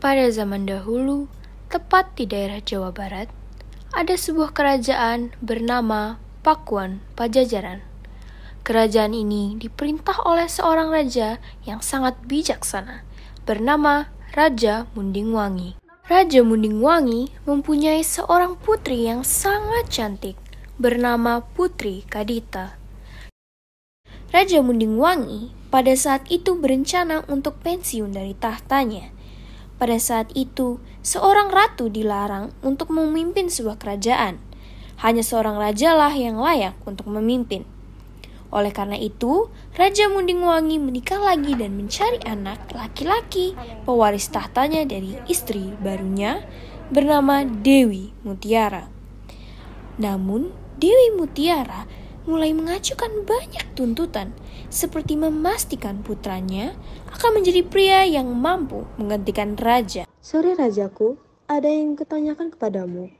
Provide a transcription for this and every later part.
Pada zaman dahulu, tepat di daerah Jawa Barat, ada sebuah kerajaan bernama Pakuan Pajajaran. Kerajaan ini diperintah oleh seorang raja yang sangat bijaksana, bernama Raja Mundingwangi. Raja Mundingwangi mempunyai seorang putri yang sangat cantik, bernama Putri Kadita. Raja Mundingwangi pada saat itu berencana untuk pensiun dari tahtanya. Pada saat itu, seorang ratu dilarang untuk memimpin sebuah kerajaan. Hanya seorang rajalah yang layak untuk memimpin. Oleh karena itu, Raja Mundingwangi menikah lagi dan mencari anak laki-laki pewaris tahtanya dari istri barunya bernama Dewi Mutiara. Namun, Dewi Mutiara mulai mengajukan banyak tuntutan, seperti memastikan putranya akan menjadi pria yang mampu menggantikan raja. Sorry rajaku, ada yang kutanyakan kepadamu.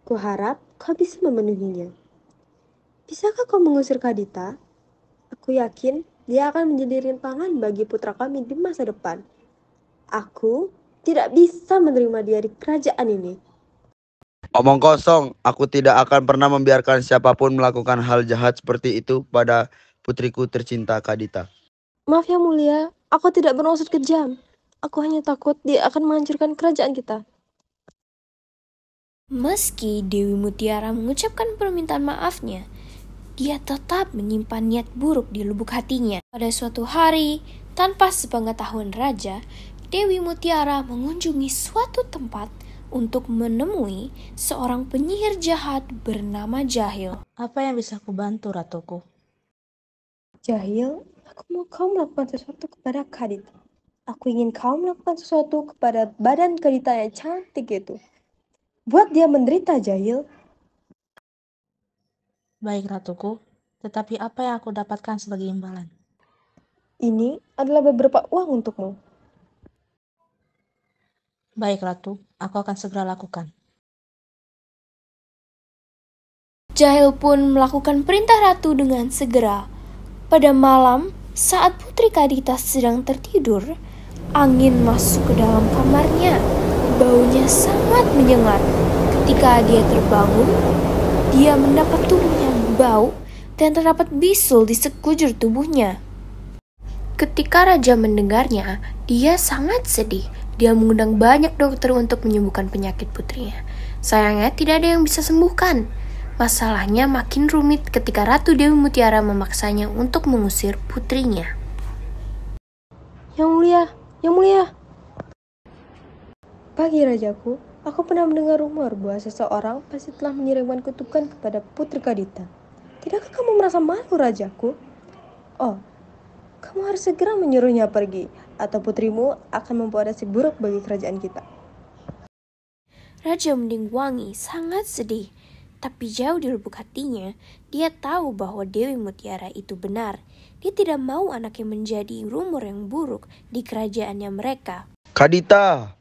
Kuharap kau bisa memenuhinya. Bisakah kau mengusir Kadita? Aku yakin dia akan menjadi rintangan bagi putra kami di masa depan. Aku tidak bisa menerima dia di kerajaan ini. Omong kosong, aku tidak akan pernah membiarkan siapapun melakukan hal jahat seperti itu pada putriku tercinta Kadita. Maaf ya mulia, aku tidak bermaksud kejam. Aku hanya takut dia akan menghancurkan kerajaan kita. Meski Dewi Mutiara mengucapkan permintaan maafnya, dia tetap menyimpan niat buruk di lubuk hatinya. Pada suatu hari, tanpa sepengetahuan raja, Dewi Mutiara mengunjungi suatu tempat untuk menemui seorang penyihir jahat bernama Jahil. Apa yang bisa kubantu, ratuku? Jahil, aku mau kau melakukan sesuatu kepada Kadita. Aku ingin kau melakukan sesuatu kepada badan Kadita yang cantik itu. Buat dia menderita, Jahil. Baik, ratuku. Tetapi apa yang aku dapatkan sebagai imbalan? Ini adalah beberapa uang untukmu. Baik, ratu. Aku akan segera lakukan. Jahil pun melakukan perintah ratu dengan segera. Pada malam, saat Putri Kadita sedang tertidur, angin masuk ke dalam kamarnya. Baunya sangat menyengat. Ketika dia terbangun, dia mendapat tubuhnya bau dan terdapat bisul di sekujur tubuhnya. Ketika raja mendengarnya, dia sangat sedih. Dia mengundang banyak dokter untuk menyembuhkan penyakit putrinya. Sayangnya tidak ada yang bisa sembuhkan. Masalahnya makin rumit ketika Ratu Dewi Mutiara memaksanya untuk mengusir putrinya. Yang mulia. Pagi rajaku, aku pernah mendengar rumor bahwa seseorang pasti telah mengirimkan kutukan kepada Putri Kadita. Tidakkah kamu merasa malu, rajaku? Oh, kamu harus segera menyuruhnya pergi, atau putrimu akan membawa nasib buruk bagi kerajaan kita. Raja Mundingwangi sangat sedih, tapi jauh di lubuk hatinya, dia tahu bahwa Dewi Mutiara itu benar. Dia tidak mau anaknya menjadi rumor yang buruk di kerajaannya mereka. Kadita!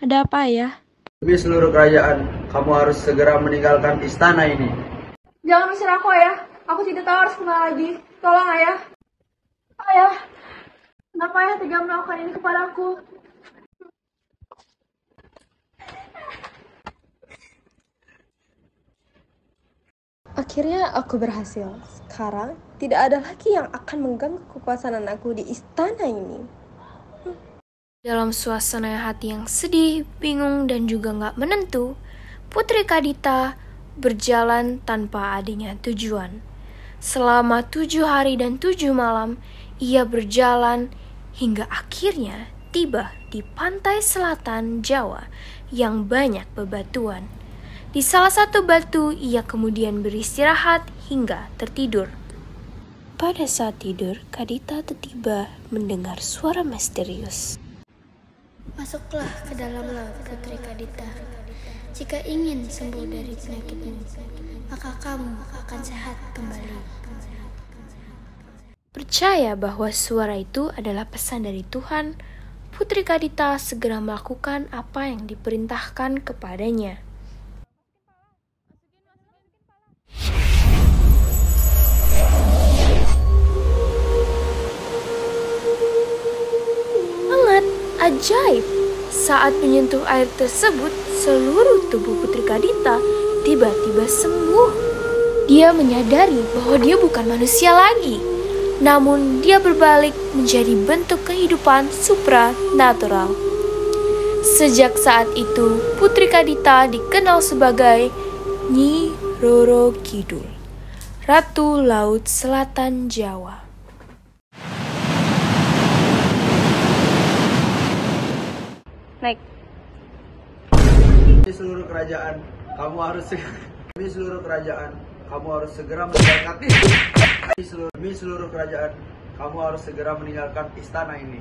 Ada apa ya? Demi seluruh kerajaan, kamu harus segera meninggalkan istana ini. Jangan usir aku, Ayah. Aku tidak tahu harus kemana lagi. Tolong, Ayah. Ayah, kenapa Ayah tega melakukan ini kepadaku? Akhirnya aku berhasil. Sekarang tidak ada lagi yang akan mengganggu kekuasaan anakku di istana ini. Dalam suasana hati yang sedih, bingung, dan juga gak menentu, Putri Kadita berjalan tanpa adanya tujuan. Selama 7 hari dan 7 malam, ia berjalan hingga akhirnya tiba di pantai selatan Jawa yang banyak bebatuan. Di salah satu batu, ia kemudian beristirahat hingga tertidur. Pada saat tidur, Kadita tiba-tiba mendengar suara misterius. Masuklah ke dalam laut, Putri Kadita. Jika ingin sembuh dari penyakitmu, maka kamu akan sehat kembali. Percaya bahwa suara itu adalah pesan dari Tuhan, Putri Kadita segera melakukan apa yang diperintahkan kepadanya. Saat menyentuh air tersebut, seluruh tubuh Putri Kadita tiba-tiba sembuh. Dia menyadari bahwa dia bukan manusia lagi, namun dia berbalik menjadi bentuk kehidupan supranatural. Sejak saat itu, Putri Kadita dikenal sebagai Nyi Roro Kidul, Ratu Laut Selatan Jawa. Naik. Di seluruh kerajaan, kamu harus segera meninggalkan di seluruh kerajaan, kamu harus segera meninggalkan istana ini.